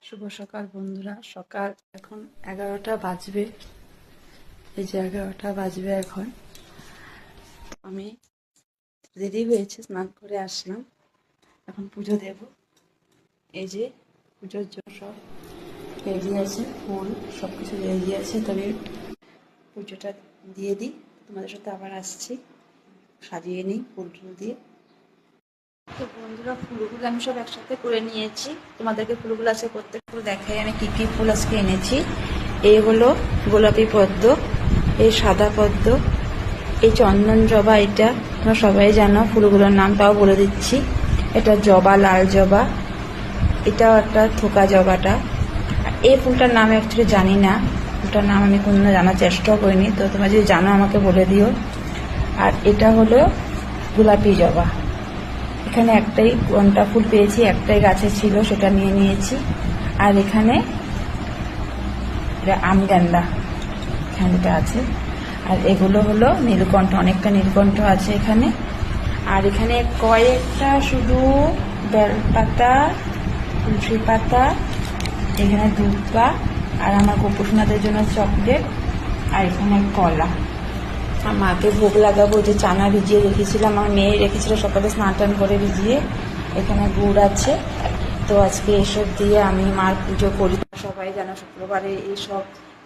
শুভ সকাল বন্ধুরা। সকাল এখন 11টা বাজবে। এই যে 11টা বাজবে এখন। আমি দেরি হয়েছে, স্নান করে আসলাম, এখন পুজো দেব। এই যে পুজোর জন্য সব রেডি আছে, ফুল সবকিছু রেডি আছে। তবে পুজোটা দিয়ে দিই, তোমাদের সাথে আবার আসছি। সাজিয়ে নিই ফুল টুল দিয়ে। তো বন্ধুরা, ফুলগুলো আমি সব একসাথে করে নিয়েছি। তোমাদেরকে ফুলগুলো আজকে প্রত্যেকগুলো দেখাই আমি কি কি ফুল আজকে এনেছি। এই হলো গোলাপি পদ্ম, এই সাদা পদ্ম, এই চন্দন জবা, এটা তোমরা সবাই জানো ফুলগুলোর নাম, তাও বলে দিচ্ছি। এটা জবা, লাল জবা, এটাও একটা থোকা জবাটা। এই ফুলটার নাম অ্যাকচুয়ালি জানি না, ফুলটার নাম আমি কোনোদিনও জানার চেষ্টাও করিনি, তো তোমরা যদি জানো আমাকে বলে দিও। আর এটা হলো গোলাপি জবা। এখানে একটাই ঘন্টা ফুল পেয়েছি, একটাই গাছে ছিল, সেটা নিয়ে নিয়েছি। আর এখানে আমগান্দা এখানটা আছে। আর এগুলো হলো নীলকণ্ঠ, অনেকটা নীলকণ্ঠ আছে এখানে। আর এখানে কয়েকটা শুধু বেলপাতা, তুলসী পাতা, এখানে দুর্বা, আর আমার গোপুসোনাদের জন্য চকলেট, আর এখানে কলা। আর মাকে ভোগ লাগাবো, যে চানা ভিজিয়ে রেখেছিলাম, আমার মেয়ে রেখেছিল সকালে স্নান টান করে ভিজিয়ে। এখানে গুড় আছে। তো আজকে এসব দিয়ে আমি মার পুজো করি। সবাই জানো শুক্রবারে এইসব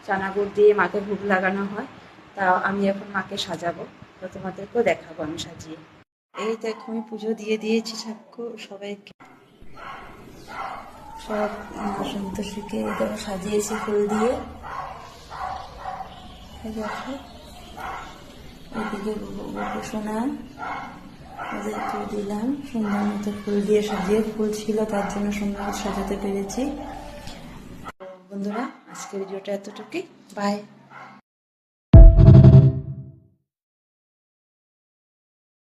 চানা গুড় দিয়ে মাকে ভোগ লাগানো হয়। তা আমি এখন মাকে সাজাবো, তো তোমাদেরকেও দেখাবো আমি সাজিয়ে। এই দেখো আমি পুজো দিয়ে দিয়েছি সবাইকে, সব সন্তোষীকে দেখো সাজিয়েছি ফুল দিয়ে। দেখো এদিকে গোপুসোনা, ওদেরকে দিলাম সুন্দর মতো ফুল দিয়ে সাজিয়ে। ফুল ছিল তার জন্য সুন্দর মতো সাজাতে পেরেছি। বন্ধুরা, আজকের ভিডিওটা এতটুকুই। বাই।